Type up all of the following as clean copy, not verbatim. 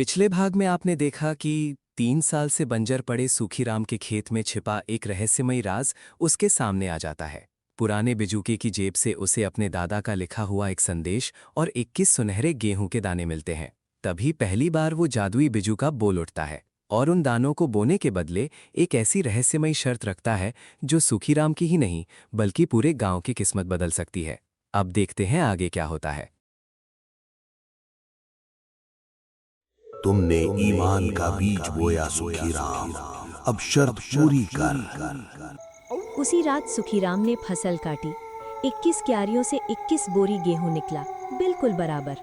पिछले भाग में आपने देखा कि 3 साल से बंजर पड़े सूखीराम के खेत में छिपा एक रहस्यमयी राज उसके सामने आ जाता है। पुराने बिजूके की जेब से उसे अपने दादा का लिखा हुआ एक संदेश और 21 सुनहरे गेहूं के दाने मिलते हैं। तभी पहली बार वो जादुई बिजूका बोल उठता है और उन दानों को बोने के बदले एक ऐसी रहस्यमयी शर्त रखता है जो सूखीराम की ही नहीं बल्कि पूरे गांव की किस्मत बदल सकती है। अब देखते हैं आगे क्या होता है। तुमने ईमान का बीज बोया सुखीराम, अब शर्त पूरी कर। उसी रात सुखीराम ने फसल काटी। 21 क्यारियों से 21 बोरी गेहूं निकला, बिल्कुल बराबर।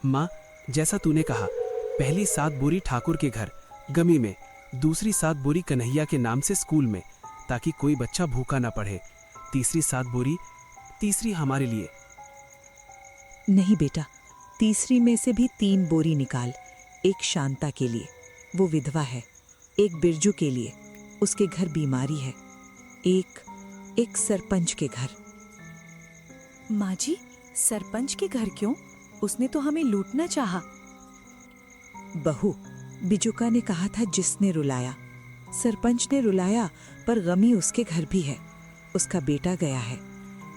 माँ, जैसा तूने कहा, पहली 7 बोरी ठाकुर के घर गमी में, दूसरी 7 बोरी कन्हैया के नाम से स्कूल में, ताकि कोई बच्चा भूखा ना पढ़े। तीसरी 7 बोरी तीसरी हमारे लिए। नहीं बेटा, तीसरी में से भी 3 बोरी निकाल। एक शांता के लिए, वो विधवा है। एक बिरजू के लिए, उसके घर बीमारी है। एक सरपंच के घर। माँ जी, सरपंच के घर क्यों? उसने तो हमें लूटना चाहा। बहू, बिजुका ने कहा था जिसने रुलाया। सरपंच ने रुलाया, पर गमी उसके घर भी है। उसका बेटा गया है।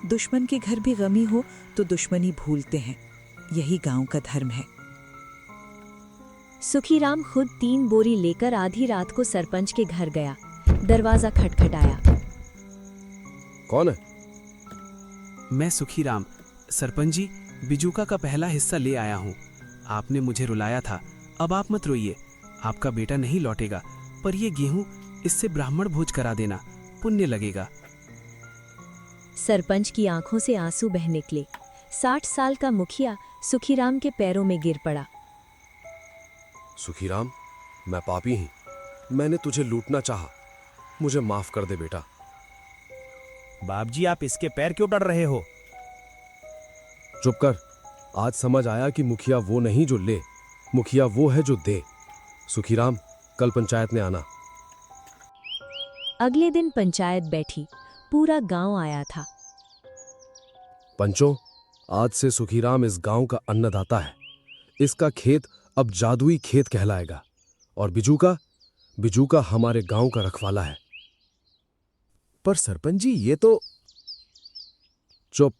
दुश्मन के घर भी गमी हो तो दुश्मनी भूलते हैं। यही गांव का धर्म है। सुखीराम खुद 3 बोरी लेकर आधी रात को सरपंच के घर गया। दरवाजा खटखटाया। कौन है? मैं सुखीराम, सरपंच जी, बिजूका का पहला हिस्सा ले आया हूँ। आपने मुझे रुलाया था, अब आप मत रोइए। आपका बेटा नहीं लौटेगा, पर ये गेहूं इससे ब्राह्मण भोज करा देना, पुण्य लगेगा। सरपंच की आंखों से आंसू बह निकले। 60 साल का मुखिया सुखीराम के पैरों में गिर पड़ा। सुखीराम, मैं पापी हूँ। मैंने तुझे लूटना चाहा। मुझे माफ कर दे बेटा। बाप जी, आप इसके पैर क्यों पड़ रहे हो? चुप कर। आज समझ आया कि मुखिया वो नहीं जो ले, मुखिया वो है जो दे। सुखीराम, कल पंचायत में आना। अगले दिन पंचायत बैठी। पूरा गांव आया था। पंचों, आज से सुखीराम इस गांव का अन्नदाता है। इसका खेत अब जादुई खेत कहलाएगा। और बिजूका हमारे गांव का रखवाला है। पर सरपंच जी, ये तो... चुप।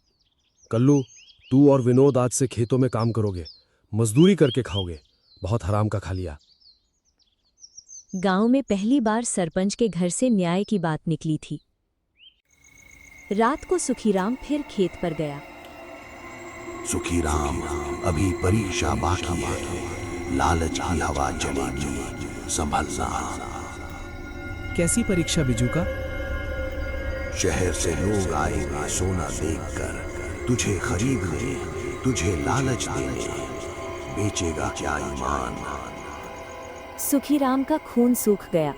कल्लू, तू और विनोद आज से खेतों में काम करोगे, मजदूरी करके खाओगे। बहुत हराम का खा लिया। गांव में पहली बार सरपंच के घर से न्याय की बात निकली थी। रात को सुखीराम फिर खेत पर गया। सुखीराम, अभी परीक्षा बाकी है। लालच की हवा चलेगी, संभलना। कैसी परीक्षा बिजूका? शहर से लोग आएंगे सोना देखकर, तुझे खरीदने, तुझे लालच देने। बेचेगा क्या ईमान? सुखीराम का खून सूख गया।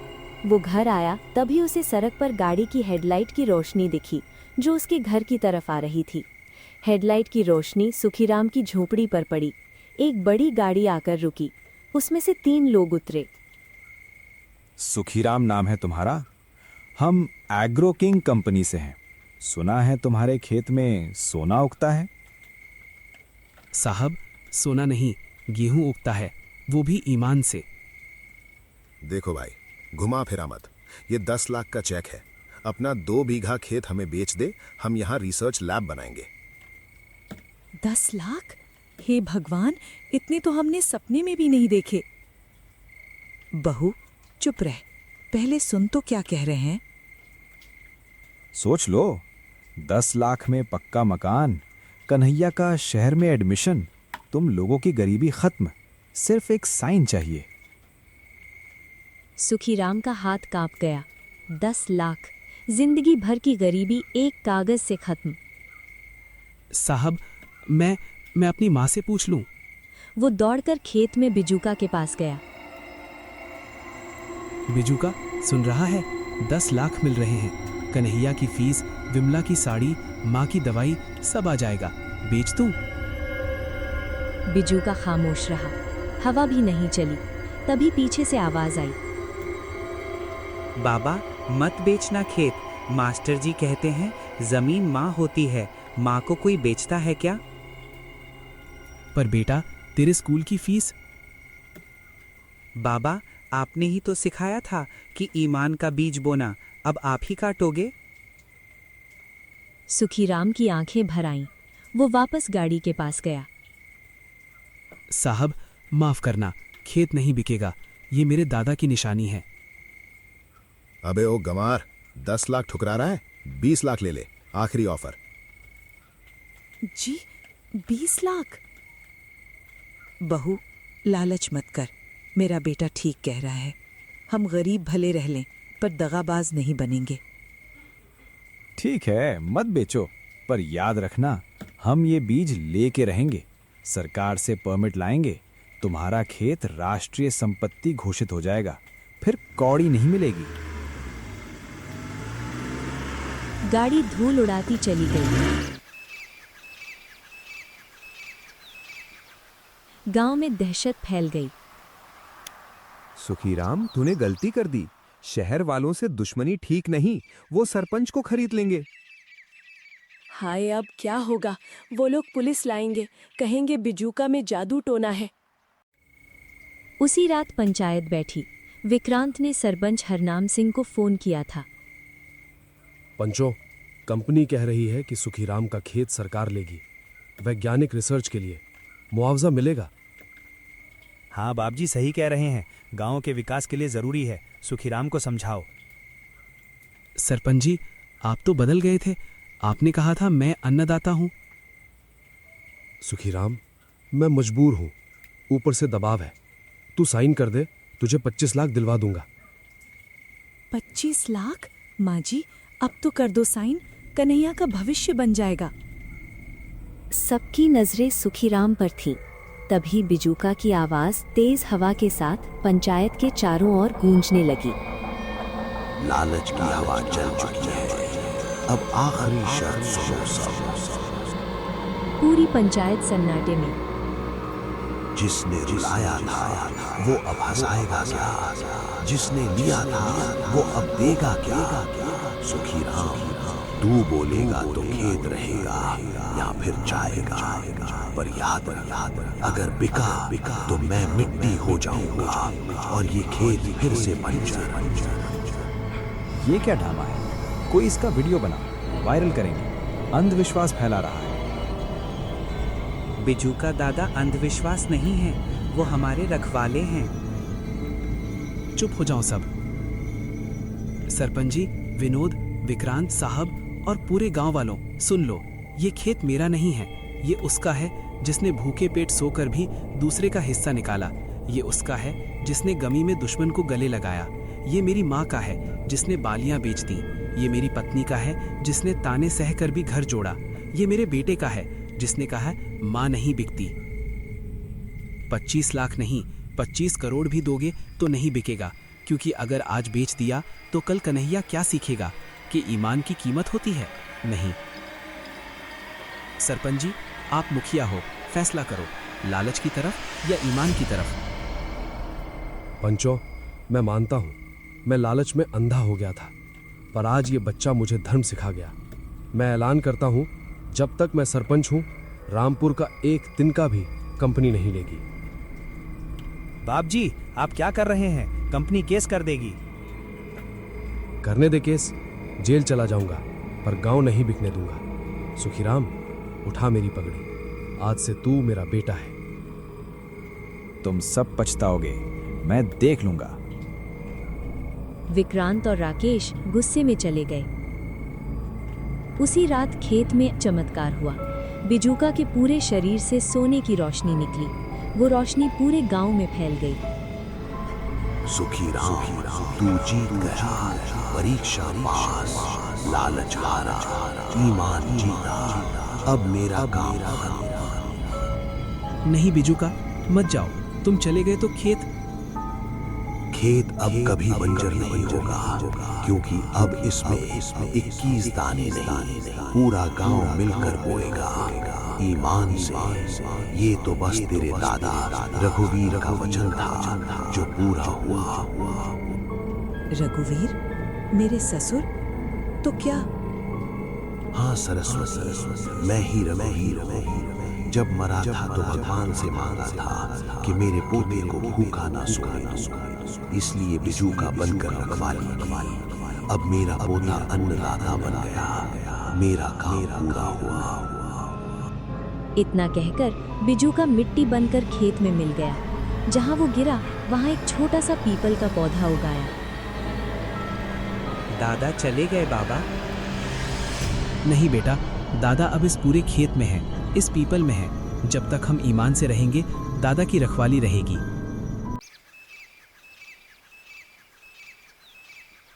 वो घर आया, तभी उसे सड़क पर गाड़ी की हेडलाइट की रोशनी दिखी जो उसके घर की तरफ आ रही थी। हेडलाइट की रोशनी सुखीराम की झोपड़ी पर पड़ी। एक बड़ी गाड़ी आकर रुकी। उसमें से 3 लोग उतरे। सुखीराम नाम है तुम्हारा? हम एग्रो किंग कंपनी से हैं। सुना है तुम्हारे खेत में सोना उगता है। साहब, सोना नहीं, गेहूं उगता है, वो भी ईमान से। देखो भाई, घुमा फिरा मत। ये 10 लाख का चेक है। अपना 2 बीघा खेत हमें बेच दे, हम यहाँ रिसर्च लैब बनाएंगे। 10 लाख? हे भगवान, इतने तो हमने सपने में भी नहीं देखे। बहू, चुप रह। पहले सुन तो क्या कह रहे हैं। सोच लो, 10 लाख में पक्का मकान, कन्हैया का शहर में एडमिशन, तुम लोगों की गरीबी खत्म। सिर्फ एक साइन चाहिए। सुखीराम का हाथ कांप गया। 10 लाख, जिंदगी भर की गरीबी एक कागज से खत्म। साहब, मैं अपनी माँ से पूछ लूं? वो दौड़कर खेत में बिजूका के पास गया। बिजूका, सुन रहा है? 10 लाख मिल रहे हैं। कन्हैया की फीस, विमला की साड़ी, माँ की दवाई, सब आ जाएगा। बेच दूं? बिजूका खामोश रहा। हवा भी नहीं चली। तभी पीछे से आवाज आई। बाबा, मत बेचना खेत। मास्टर जी कहते हैं जमीन माँ होती है। माँ को कोई बेचता है क्या? पर बेटा, तेरे स्कूल की फीस, बाबा, आपने ही तो सिखाया था कि ईमान का बीज बोना, अब आप ही काटोगे? सुखीराम की आंखें भर आईं। वो वापस गाड़ी के पास गया। साहब, माफ करना, खेत नहीं बिकेगा। ये मेरे दादा की निशानी है। अबे ओ गंवार, 10 लाख ठुकरा रहा है? 20 लाख ले ले, आखिरी ऑफर। जी 20 लाख? बहू, लालच मत कर। मेरा बेटा ठीक कह रहा है। हम गरीब भले रह लें, पर दगाबाज नहीं बनेंगे। ठीक है, मत बेचो, पर याद रखना, हम ये बीज लेके रहेंगे। सरकार से परमिट लाएंगे, तुम्हारा खेत राष्ट्रीय संपत्ति घोषित हो जाएगा, फिर कौड़ी नहीं मिलेगी। गाड़ी धूल उड़ाती चली गई। गांव में दहशत फैल गई। सुखीराम, तूने गलती कर दी। शहर वालों से दुश्मनी ठीक नहीं, वो सरपंच को खरीद लेंगे। हाय, अब क्या होगा? वो लोग पुलिस लाएंगे, कहेंगे बिजूका में जादू टोना है। उसी रात पंचायत बैठी। विक्रांत ने सरपंच हरनाम सिंह को फोन किया था। पंचो, कंपनी कह रही है कि सुखीराम का खेत सरकार लेगी, वैज्ञानिक रिसर्च के लिए। मुआवजा मिलेगा। हाँ बाबजी, सही कह रहे हैं। गांव के विकास के लिए जरूरी है। सुखीराम को समझाओ। सरपंच जी, आप तो बदल गए थे। आपने कहा था मैं अन्नदाता हूं। सुखीराम, मैं मजबूर हूं, ऊपर से दबाव है। तू साइन कर दे, तुझे 25 लाख दिलवा दूंगा। 25 लाख? माँ जी, अब तो कर दो साइन, कन्हैया का भविष्य बन जाएगा। सबकी नजरें सुखीराम पर थीं। तभी बिजूका की आवाज तेज हवा के साथ पंचायत के चारों ओर गूंजने लगी। लालच की हवा चल चुकी है, अब आखिरी शर्त सुनो सब। पूरी पंचायत सन्नाटे में। जिसने रुलाया था वो अब हंसाएगा क्या? जिसने लिया था वो अब देगा क्या? सुखीराम, तू बोलेगा तो खेत रहेगा या फिर जाएगा, पर याद अगर बिका तो मैं मिट्टी हो जाऊंगा और ये खेत फिर से बंजर। ये क्या ड्रामा है? कोई इसका वीडियो बना, वायरल करेंगे। अंधविश्वास फैला रहा है। बिजूका दादा अंधविश्वास नहीं है, वो हमारे रखवाले हैं। चुप हो जाओ सब। सरपंच जी, विनोद, विक्रांत साहब और पूरे गांव वालों, सुन लो। ये खेत मेरा नहीं है, ये उसका है जिसने भूखे पेट सोकर भी दूसरे का हिस्सा निकाला। ये उसका है जिसने गमी में दुश्मन को गले लगाया। ये मेरी माँ का है जिसने बालियां बेच दी। ये मेरी पत्नी का है जिसने ताने सहकर भी घर जोड़ा। ये मेरे बेटे का है जिसने कहा माँ नहीं बिकती। 25 लाख नहीं, 25 करोड़ भी दोगे तो नहीं बिकेगा, क्योंकि अगर आज बेच दिया तो कल कन्हैया क्या सीखेगा कि ईमान की कीमत होती है? नहीं। सरपंच जी, आप मुखिया हो, फैसला करो, लालच की तरफ या ईमान की तरफ। पंचो, मैं मानता हूं, मैं लालच में अंधा हो गया था, पर आज ये बच्चा मुझे धर्म सिखा गया। मैं ऐलान करता हूं, जब तक मैं सरपंच हूं, रामपुर का एक तिनका भी कंपनी नहीं लेगी। बाप जी, आप क्या कर रहे हैं? कंपनी केस कर देगी। करने दे केस, जेल चला जाऊंगा, पर गांव नहीं बिकने दूंगा। सुखीराम, उठा मेरी पगड़ी, आज से तू मेरा बेटा है। तुम सब पछताओगे, मैं देख लूंगा। विक्रांत और राकेश गुस्से में चले गए। उसी रात खेत में चमत्कार हुआ। बिजूका के पूरे शरीर से सोने की रोशनी निकली। वो रोशनी पूरे गांव में फैल गई। सुखीराम, तू जीत गया, परीक्षा पास, लालच हारा, ईमान जीता, अब मेरा काम नहीं बिजूका, मत जाओ। तुम चले गए तो खेत अब कभी बंजर नहीं होगा, क्योंकि अब इसमें 21 दाने नहीं, पूरा गांव मिलकर बोएगा ईमान से। ये तो बस तेरे दादा रघुवीर का वचन था जो पूरा हुआ। रघुवीर, मेरे ससुर? तो क्या? हाँ सरस्वती, मैं ही रघुवीर हूँ। जब मरा था तो भगवान से मांगा था कि मेरे पोते को भूखा ना सोने दूं, इसलिए बिजूका बनकर रखवाली की। अब मेरा पोता अन्नदाता बन गया, मेरा काम पूरा हुआ। इतना कहकर बिजूका मिट्टी बनकर खेत में मिल गया। जहाँ वो गिरा वहाँ एक छोटा सा पीपल का पौधा उगाया। दादा चले गए बाबा। नहीं बेटा, दादा अब इस पूरे खेत में है, इस पीपल में है। जब तक हम ईमान से रहेंगे दादा की रखवाली रहेगी।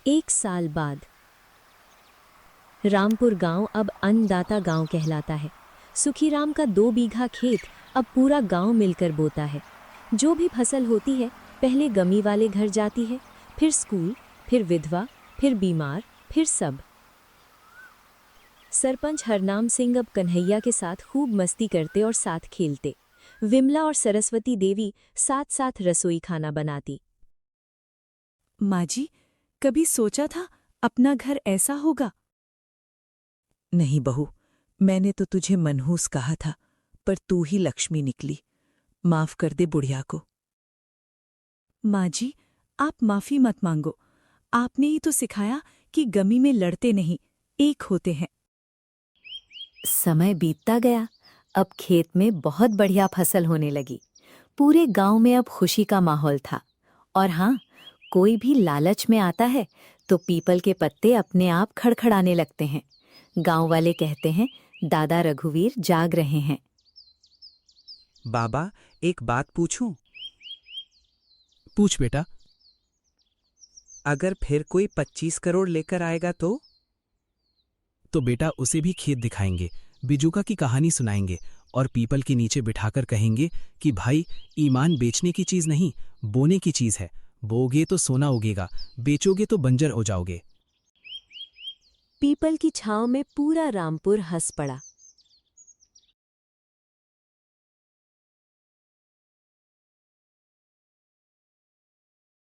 1 साल बाद रामपुर गांव अब अन्नदाता गांव कहलाता है। सुखीराम का 2 बीघा खेत अब पूरा गांव मिलकर बोता है। जो भी फसल होती है पहले गमी वाले घर जाती है, फिर स्कूल, फिर विधवा, फिर बीमार, फिर सब। सरपंच हरनाम सिंह अब कन्हैया के साथ खूब मस्ती करते और साथ खेलते। विमला और सरस्वती देवी साथ साथ रसोई खाना बनाती। माँ जी, कभी सोचा था अपना घर ऐसा होगा? नहीं बहू, मैंने तो तुझे मनहूस कहा था, पर तू ही लक्ष्मी निकली। माफ कर दे बुढ़िया को। माँ जी, आप माफी मत मांगो। आपने ही तो सिखाया कि गमी में लड़ते नहीं, एक होते हैं। समय बीतता गया। अब खेत में बहुत बढ़िया फसल होने लगी। पूरे गांव में अब खुशी का माहौल था। और हाँ, कोई भी लालच में आता है तो पीपल के पत्ते अपने आप खड़खड़ाने लगते हैं। गांव वाले कहते हैं दादा रघुवीर जाग रहे हैं। बाबा, एक बात पूछूं? पूछ बेटा। अगर फिर कोई 25 करोड़ लेकर आएगा तो बेटा उसे भी खेत दिखाएंगे, बिजूका की कहानी सुनाएंगे और पीपल के नीचे बिठाकर कहेंगे कि भाई, ईमान बेचने की चीज नहीं, बोने की चीज है। बोगे तो सोना उगेगा, बेचोगे तो बंजर हो जाओगे। पीपल की छांव में पूरा रामपुर हंस पड़ा।